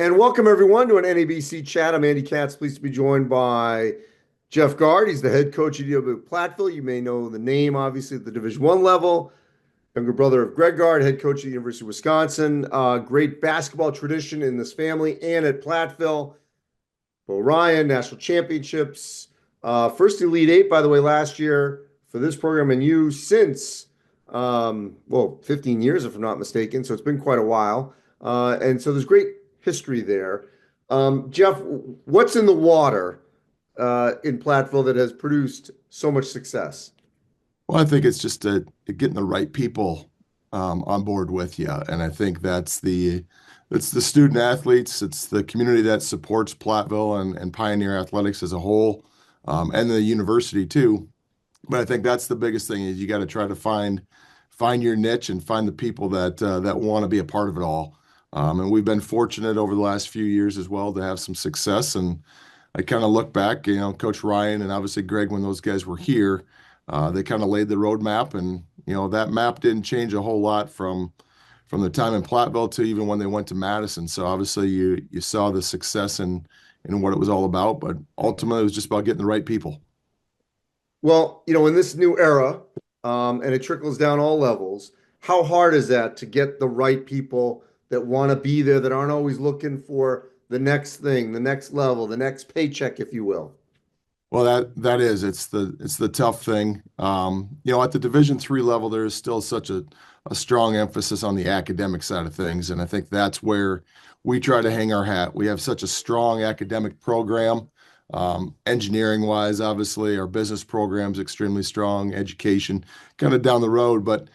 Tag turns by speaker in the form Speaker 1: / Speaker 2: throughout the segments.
Speaker 1: And welcome everyone to an NABC chat. I'm Andy Katz, pleased to be joined by Jeff Gard. He's the head coach at Wisconsin-Platteville. You may know the name, obviously, at the Division One level. Younger brother of Greg Gard, head coach at the University of Wisconsin. Great basketball tradition in this family and at Platteville. Bo Ryan, national championships. First Elite Eight, by the way, last year for this program, and you since, 15 years, if I'm not mistaken. So it's been quite a while. And so there's great history there. Jeff, what's in the water in Platteville that has produced so much success?
Speaker 2: Well, I think it's just getting the right people on board with you, and I think it's the student athletes, it's the community that supports Platteville and Pioneer Athletics as a whole, and the university too. But I think that's the biggest thing is you got to try to find your niche and find the people that want to be a part of it all. And we've been fortunate over the last few years as well to have some success. And I kind of look back, Coach Ryan and obviously Greg when those guys were here. They kind of laid the roadmap, and that map didn't change a whole lot from the time in Platteville to even when they went to Madison. So obviously you saw the success in what it was all about, but ultimately it was just about getting the right people.
Speaker 1: Well, in this new era, and it trickles down all levels, how hard is that to get the right people that want to be there, that aren't always looking for the next thing, the next level, the next paycheck, if you will?
Speaker 2: Well, that is it's the tough thing. At the Division III level, there is still such a strong emphasis on the academic side of things, and I think that's where we try to hang our hat. We have such a strong academic program, engineering wise, obviously, our business program's extremely strong, education kind of down the road, but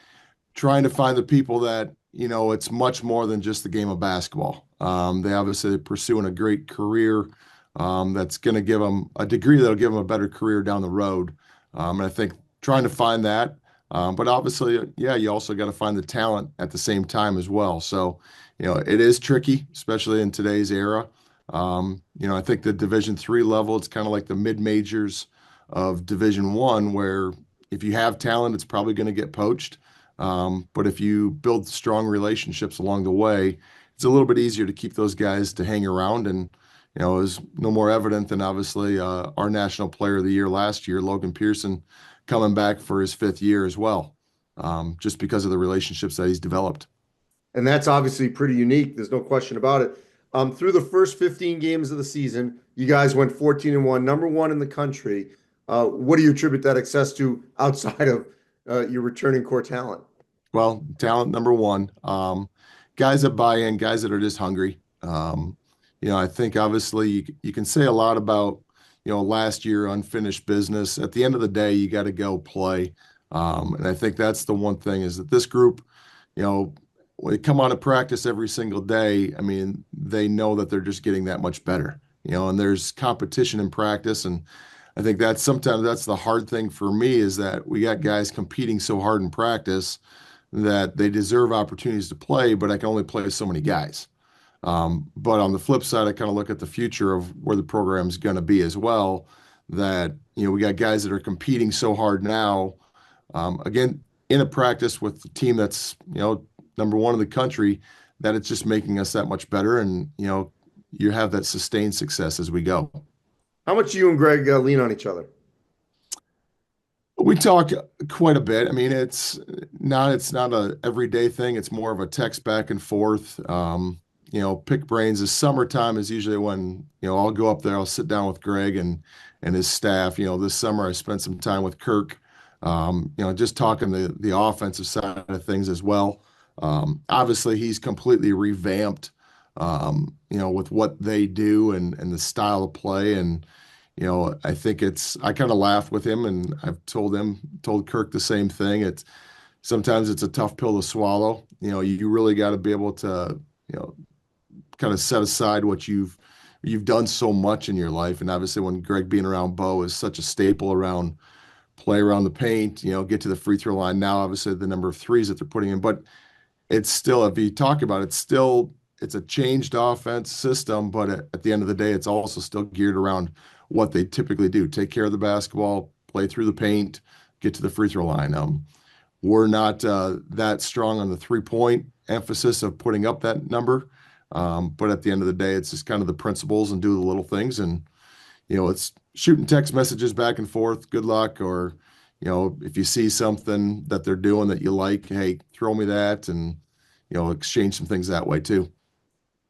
Speaker 2: trying to find the people that it's much more than just the game of basketball. They obviously are pursuing a great career that's going to give them a degree that'll give them a better career down the road. And I think trying to find that, but obviously, yeah, you also got to find the talent at the same time as well. So, it is tricky, especially in today's era. I think the Division III level, it's kind of like the mid-majors of Division I, where if you have talent, it's probably going to get poached. But if you build strong relationships along the way, it's a little bit easier to keep those guys to hang around. And it was no more evident than obviously our National Player of the Year last year, Logan Pearson, coming back for his fifth year as well, just because of the relationships that he's developed.
Speaker 1: And that's obviously pretty unique. There's no question about it. Through the first 15 games of the season, you guys went 14-1, number one in the country. What do you attribute that success to outside of your returning core talent?
Speaker 2: Well, talent number one, guys that buy in, guys that are just hungry. I think obviously you can say a lot about, last year unfinished business. At the end of the day, you got to go play. And I think that's the one thing is that this group, when they come out of practice every single day, I mean, they know that they're just getting that much better, and there's competition in practice. And I think sometimes that's the hard thing for me is that we got guys competing so hard in practice that they deserve opportunities to play, but I can only play with so many guys. But on the flip side, I kind of look at the future of where the program's going to be as well, that, we got guys that are competing so hard now, again, in a practice with the team that's, number one in the country, that it's just making us that much better. And, you have that sustained success as we go.
Speaker 1: How much do you and Greg lean on each other?
Speaker 2: We talk quite a bit. I mean, it's not a everyday thing. It's more of a text back and forth. Pick brains. The summertime is usually when, I'll go up there, I'll sit down with Greg and his staff. This summer I spent some time with Kirk, just talking the offensive side of things as well. Obviously he's completely revamped, with what they do and the style of play. And, I think I kind of laughed with him and I've told Kirk the same thing. Sometimes it's a tough pill to swallow. You really got to be able to, kind of set aside what you've done so much in your life. And obviously when Greg being around Bo is such a staple around play around the paint, get to the free throw line. Now, obviously the number of threes that they're putting in, but it's still, if you talk about it, it's a changed offense system, but at the end of the day, it's also still geared around what they typically do. Take care of the basketball, play through the paint, get to the free throw line. We're not that strong on the 3-point emphasis of putting up that number. But at the end of the day, it's just kind of the principles and do the little things. And, it's shooting text messages back and forth, good luck, or, if you see something that they're doing that you like, hey, throw me that, and, exchange some things that way too.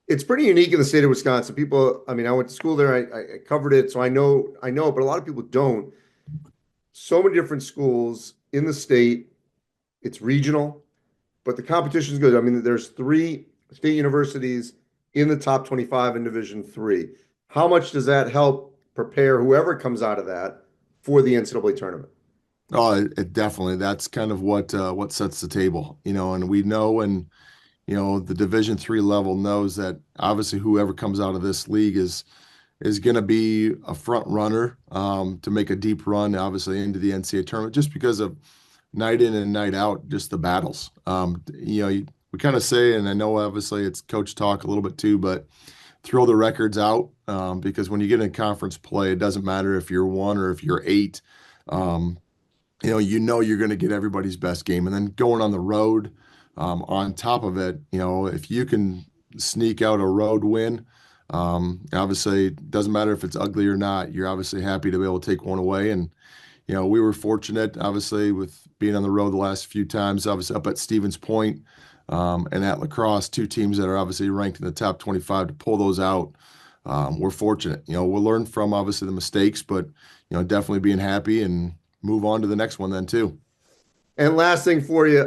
Speaker 1: It's pretty unique in the state of Wisconsin. People, I mean, I went to school there. I covered it, so I know, but a lot of people don't. So many different schools in the state. It's regional, but the competition is good. I mean, there's three state universities in the top 25 in Division three. How much does that help prepare whoever comes out of that for the NCAA tournament?
Speaker 2: Oh, it definitely, that's kind of what sets the table, and we know, and the Division three level knows that obviously whoever comes out of this league is going to be a front runner to make a deep run, obviously into the NCAA tournament, just because of night in and night out, just the battles. We kind of say, and I know obviously it's coach talk a little bit too, but throw the records out because when you get in conference play, it doesn't matter if you're one or if you're eight. Um, you're going to get everybody's best game, and then going on the road. On top of it, if you can sneak out a road win, obviously it doesn't matter if it's ugly or not. You're obviously happy to be able to take one away, and we were fortunate, obviously, with being on the road the last few times, obviously up at Stevens Point and at La Crosse, two teams that are obviously ranked in the top 25 to pull those out. We're fortunate. We'll learn from obviously the mistakes, but definitely being happy and move on to the next one then too.
Speaker 1: And last thing for you,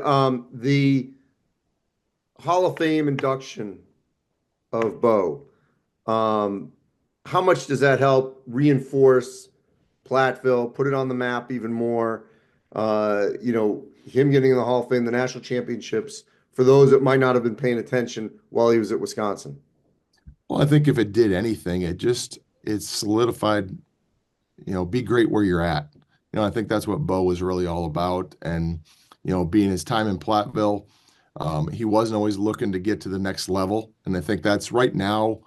Speaker 1: the Hall of Fame induction of Bo. How much does that help reinforce Platteville, put it on the map even more? Him getting in the Hall of Fame, the national championships, for those that might not have been paying attention while he was at Wisconsin.
Speaker 2: Well, I think if it did anything, it solidified, be great where you're at. I think that's what Bo was really all about. And, being his time in Platteville, he wasn't always looking to get to the next level. And I think that's right now,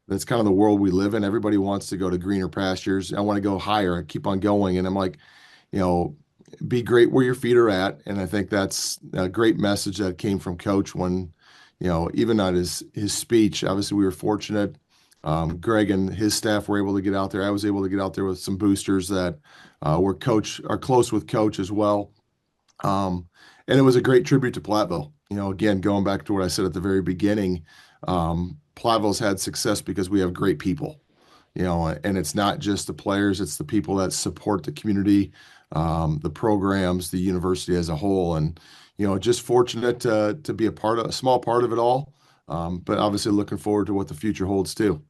Speaker 2: that's kind of the world we live in. Everybody wants to go to greener pastures. I want to go higher. I keep on going. And I'm like, you know, be great where your feet are at. And I think that's a great message that came from Coach when, even on his speech, obviously we were fortunate. Greg and his staff were able to get out there. I was able to get out there with some boosters that are close with Coach as well. And it was a great tribute to Platteville. Again, going back to what I said at the very beginning, Platteville's had success because we have great people. And it's not just the players, it's the people that support the community, the programs, the university as a whole. And, just fortunate to be a small part of it all. But obviously looking forward to what the future holds too.